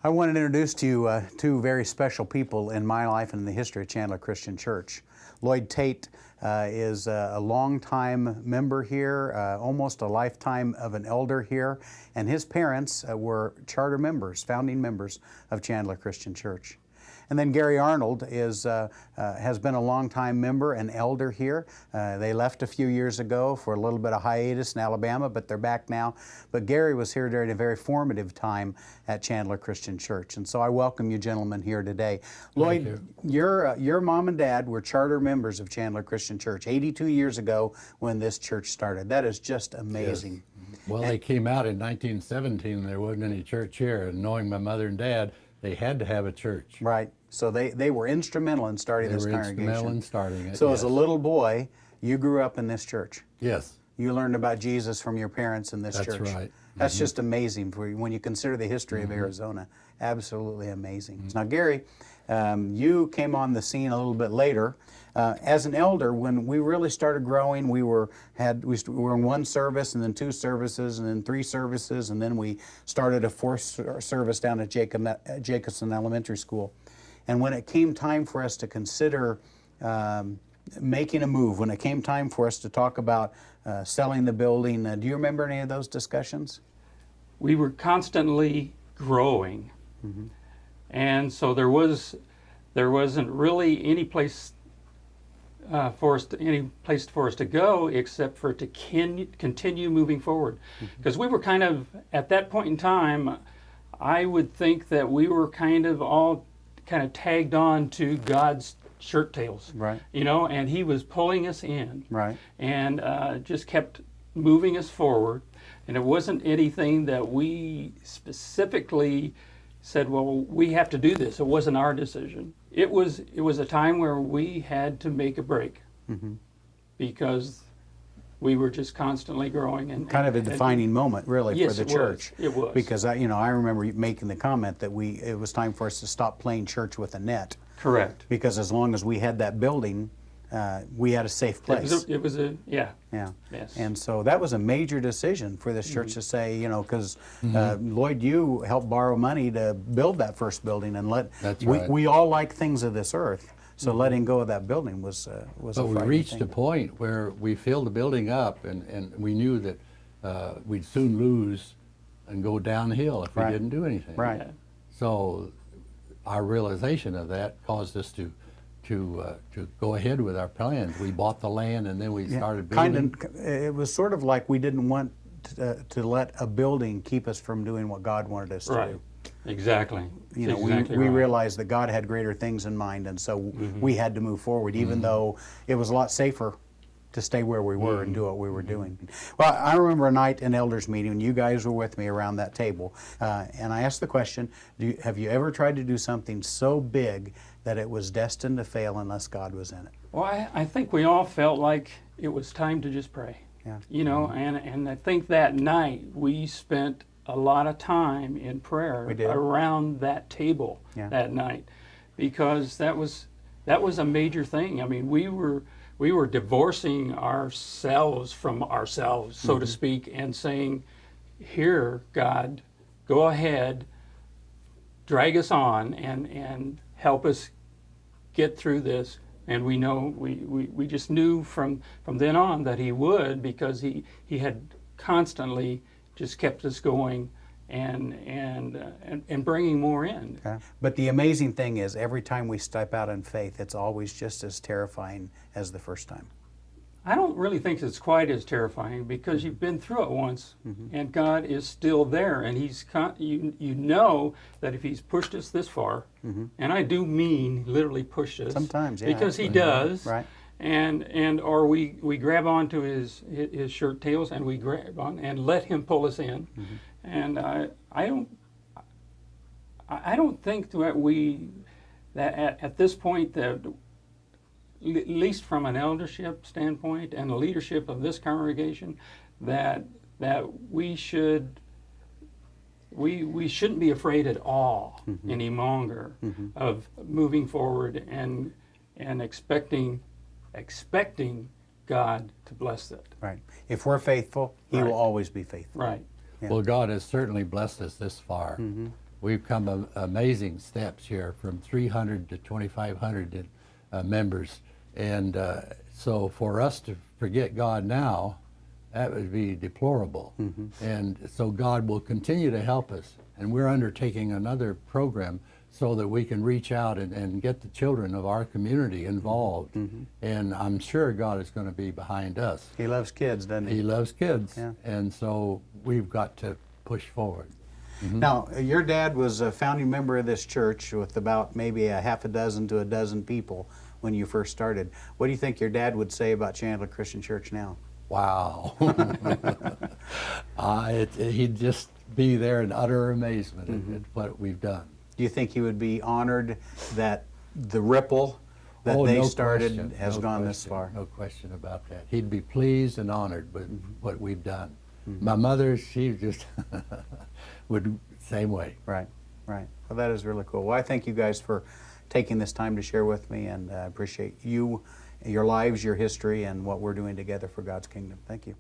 I wanted to introduce to you two very special people in my life and in the history of Chandler Christian Church. Lloyd Tate is a longtime member here, almost a lifetime of an elder here, and his parents were charter members, founding members of Chandler Christian Church. And then Gary Arnold has been a longtime member and elder here. They left a few years ago for a little bit of hiatus in Alabama, but they're back now. But Gary was here during a very formative time at Chandler Christian Church. And so I welcome you gentlemen here today. Lloyd, your mom and dad were charter members of Chandler Christian Church 82 years ago when this church started. That is just amazing. Yes. Well, they came out in 1917 and there wasn't any church here. And knowing my mother and dad, they had to have a church. Right. So they were instrumental in starting this congregation. Instrumental in starting it. So yes. As a little boy, you grew up in this church. Yes. You learned about Jesus from your parents in this church. That's right. That's just amazing for you when you consider the history of Arizona. Absolutely amazing. Now, Gary, you came on the scene a little bit later. As an elder, when we really started growing, we were in one service, and then two services, and then three services, and then we started a fourth service down at Jacobson Elementary School. And when it came time for us to consider making a move, when it came time for us to talk about selling the building, do you remember any of those discussions? We were constantly growing, and so there wasn't really any place for us to go except for to continue moving forward, because we were kind of at that point in time. I would think that we were all tagged on to God's shirt tails, right? And He was pulling us in, right, and just kept moving us forward. And it wasn't anything that we specifically said, well, we have to do this. It wasn't our decision. It was a time where we had to make a break, because we were just constantly growing. And kind of a defining moment, really, yes, for the church. It was. Because I remember making the comment that it was time for us to stop playing church with a net. Correct. Because as long as we had that building, we had a safe place. Yeah. Yes. And so that was a major decision for this church to say, because Lloyd, you helped borrow money to build that first building, and That's right. we all like things of this earth. So letting go of that building was But we reached a point where we filled the building up, and we knew that we'd soon lose and go downhill if we didn't do anything. Right. Yeah. So our realization of that caused us to go ahead with our plans. We bought the land, and then we started building. It was sort of like we didn't want to let a building keep us from doing what God wanted us to do. Exactly. We right. realized that God had greater things in mind, and so we had to move forward, even though it was a lot safer to stay where we were and do what we were doing. Well, I remember a night in elders meeting, and you guys were with me around that table, and I asked the question, have you ever tried to do something so big that it was destined to fail unless God was in it? Well, I think we all felt like it was time to just pray. Yeah. And I think that night we spent a lot of time in prayer around that table that night, because that was a major thing. I mean, we were divorcing ourselves from ourselves, so to speak, and saying, here, God, go ahead, drag us on and help us get through this. And we know, we just knew from then on that He would, because he had constantly just kept us going and bringing more in. Okay. But the amazing thing is, every time we step out in faith, it's always just as terrifying as the first time. I don't really think it's quite as terrifying, because you've been through it once, and God is still there, and He's you know that if He's pushed us this far, and I do mean literally pushed us. Sometimes, yeah. Because He does. Right. Or we grab onto his shirt tails, and we grab on and let Him pull us in. And I don't think that at this point, that at least from an eldership standpoint and the leadership of this congregation, that we shouldn't be afraid at all any longer of moving forward and expecting God to bless it. Right. If we're faithful, He will always be faithful. Right. Yeah. Well, God has certainly blessed us this far. we've come amazing steps here from 300 to 2,500 members. And so for us to forget God now, that would be deplorable. And so God will continue to help us. And we're undertaking another program so that we can reach out and get the children of our community involved. And I'm sure God is going to be behind us. He loves kids, doesn't he? He loves kids. Yeah. And so we've got to push forward. Now, your dad was a founding member of this church with about maybe a half a dozen to a dozen people when you first started. What do you think your dad would say about Chandler Christian Church now? Wow. He'd just be there in utter amazement at what we've done. Do you think he would be honored that the ripple that they started has gone this far? No question about that. He'd be pleased and honored with what we've done. My mother, she just would same way. Right, right. Well, that is really cool. Well, I thank you guys for taking this time to share with me, and I appreciate you, your lives, your history, and what we're doing together for God's kingdom. Thank you.